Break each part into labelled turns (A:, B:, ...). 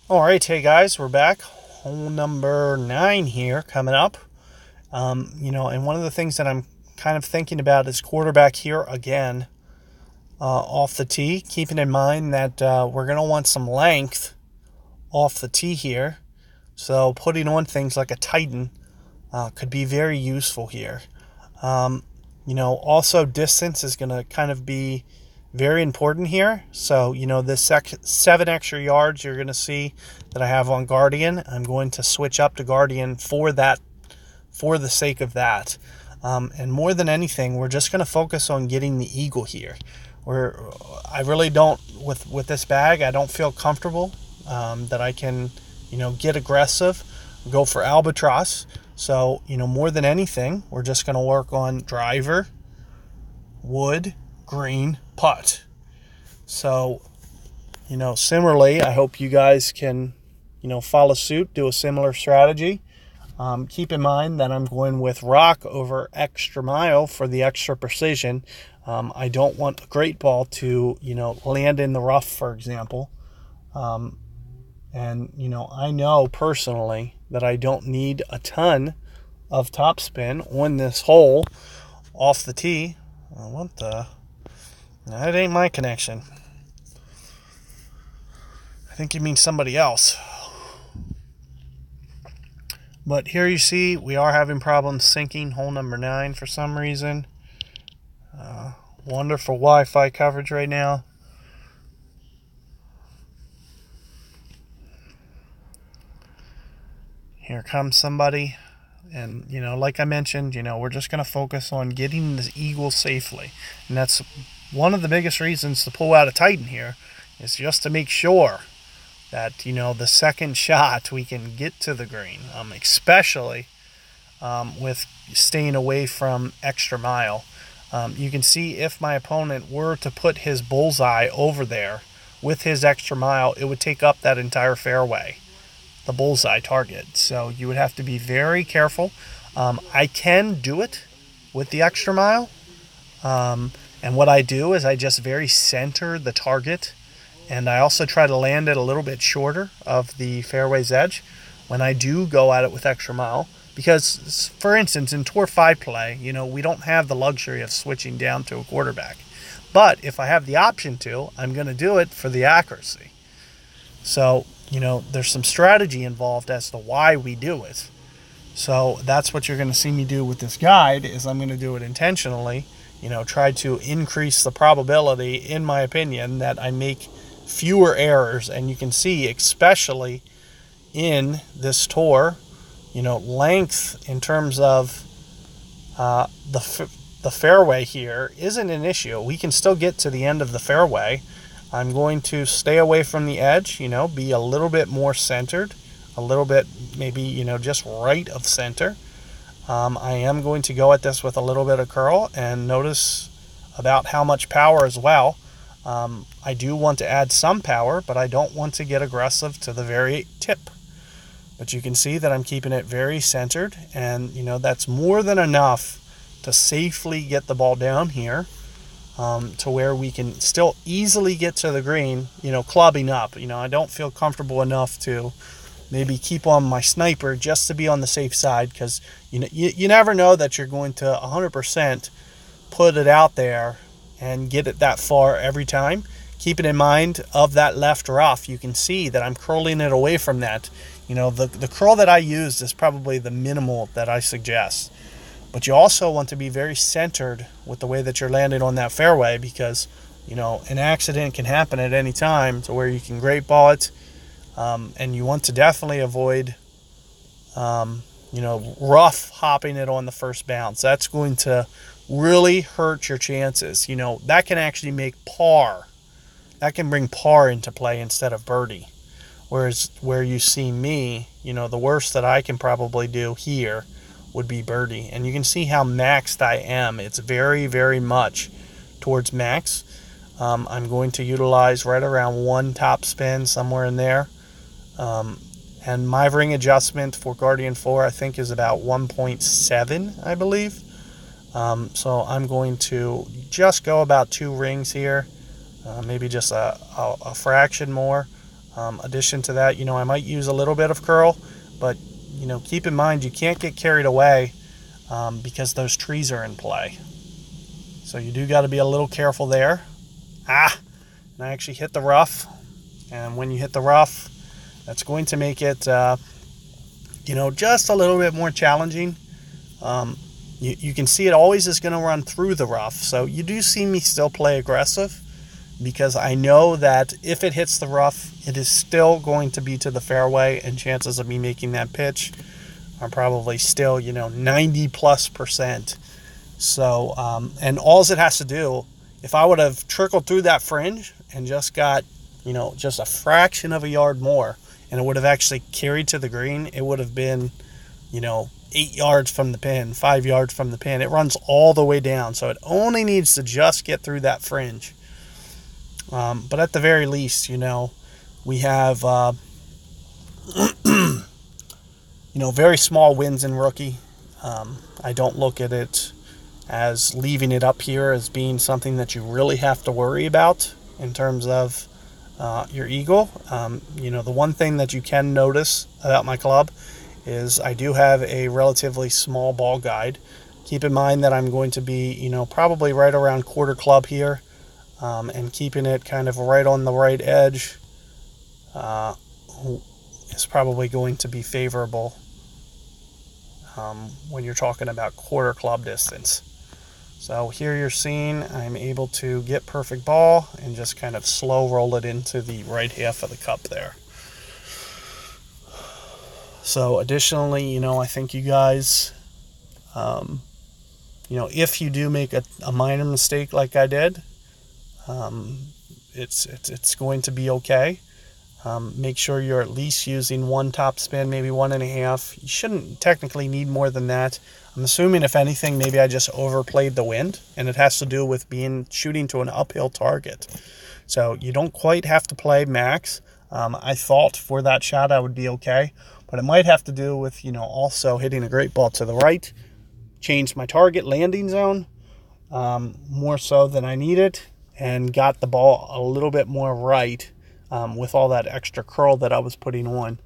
A: All right, hey guys, we're back. Hole number 9 here coming up. And one of the things that I'm kind of thinking about is quarterback here again off the tee, keeping in mind that we're going to want some length off the tee here. So putting on things like a Titan could be very useful here. Also distance is going to kind of be very important here. So, this 7 extra yards you're going to see that I have on Guardian, I'm going to switch up to Guardian for that, for the sake of that. And more than anything, we're just going to focus on getting the eagle here. I really don't, with this bag, I don't feel comfortable that I can, get aggressive, go for albatross. So, more than anything, we're just going to work on driver, wood, green, putt. So, similarly, I hope you guys can, follow suit, do a similar strategy. Keep in mind that I'm going with rock over extra mile for the extra precision. I don't want a great ball to, land in the rough, for example. I know personally that I don't need a ton of topspin on this hole off the tee. What the? That ain't my connection. I think you mean somebody else. But here you see we are having problems syncing hole number 9 for some reason. Wonderful Wi-Fi coverage right now. Here comes somebody. And, like I mentioned, we're just going to focus on getting the eagle safely. And that's one of the biggest reasons to pull out a Titan here, is just to make sure that, the second shot we can get to the green, especially with staying away from extra mile. You can see if my opponent were to put his bullseye over there with his extra mile, it would take up that entire fairway, the bullseye target. So you would have to be very careful. I can do it with the extra mile. And what I do is I just very center the target, and I also try to land it a little bit shorter of the fairway's edge when I do go at it with extra mile. Because, for instance, in Tour 5 play, we don't have the luxury of switching down to a quarterback. But if I have the option to, I'm going to do it for the accuracy. So, there's some strategy involved as to why we do it. So that's what you're going to see me do with this guide, is I'm going to do it intentionally, try to increase the probability, in my opinion, that I make fewer errors. And you can see, especially in this tour, length in terms of the fairway here isn't an issue. We can still get to the end of the fairway. I'm going to stay away from the edge, be a little bit more centered, a little bit maybe, just right of center. I am going to go at this with a little bit of curl, and notice about how much power as well. I do want to add some power, but I don't want to get aggressive to the very tip. But you can see that I'm keeping it very centered, and, that's more than enough to safely get the ball down here. To where we can still easily get to the green, clubbing up. I don't feel comfortable enough to maybe keep on my sniper just to be on the safe side, because you never know that you're going to 100% put it out there and get it that far every time. Keep it in mind of that left rough. You can see that I'm curling it away from that. The curl that I use is probably the minimal that I suggest. But you also want to be very centered with the way that you're landing on that fairway, because, an accident can happen at any time to where you can great ball it. And you want to definitely avoid, rough hopping it on the first bounce. That's going to really hurt your chances. That can actually make par. That can bring par into play instead of birdie. Whereas where you see me, the worst that I can probably do here would be birdie. And you can see how maxed I am. It's very, very much towards max. I'm going to utilize right around 1 top spin, somewhere in there. And my ring adjustment for Guardian 4, I think, is about 1.7, I believe. So I'm going to just go about 2 rings here, maybe just a fraction more. Addition to that, I might use a little bit of curl, but keep in mind you can't get carried away because those trees are in play. So you do got to be a little careful there. And I actually hit the rough, and when you hit the rough, that's going to make it just a little bit more challenging. You can see it always is going to run through the rough, so you do see me still play aggressive, because I know that if it hits the rough, it is still going to be to the fairway, and chances of me making that pitch are probably still 90+%. So and all it has to do, if I would have trickled through that fringe and just got just a fraction of a yard more, and it would have actually carried to the green, it would have been 8 yards from the pin, 5 yards from the pin. It runs all the way down, so it only needs to just get through that fringe. But at the very least, we have very small wins in rookie. I don't look at it as leaving it up here as being something that you really have to worry about in terms of your eagle. The one thing that you can notice about my club is I do have a relatively small ball guide. Keep in mind that I'm going to be, probably right around quarter club here, and keeping it kind of right on the right edge is probably going to be favorable when you're talking about quarter club distance. So here you're seeing I'm able to get perfect ball and just kind of slow roll it into the right half of the cup there. So additionally, I think you guys, if you do make a minor mistake like I did, it's going to be okay. Make sure you're at least using one top spin, maybe 1.5. You shouldn't technically need more than that. I'm assuming, if anything, maybe I just overplayed the wind, and it has to do with shooting to an uphill target. So you don't quite have to play max. I thought for that shot I would be okay, but it might have to do with, also hitting a great ball to the right, changed my target landing zone more so than I needed, and got the ball a little bit more right with all that extra curl that I was putting on.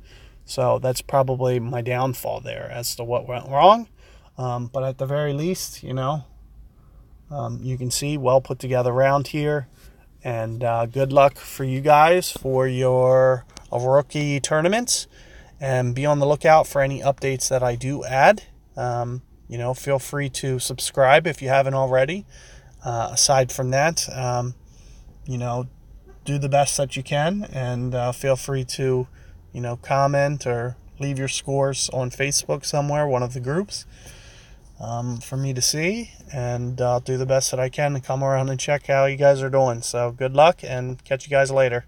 A: So that's probably my downfall there as to what went wrong. But at the very least, you can see well put together round here. And good luck for you guys for your rookie tournaments. And be on the lookout for any updates that I do add. Feel free to subscribe if you haven't already. Aside from that, do the best that you can, and feel free to, comment or leave your scores on Facebook somewhere, one of the groups, for me to see, and I'll do the best that I can to come around and check how you guys are doing. So good luck, and catch you guys later.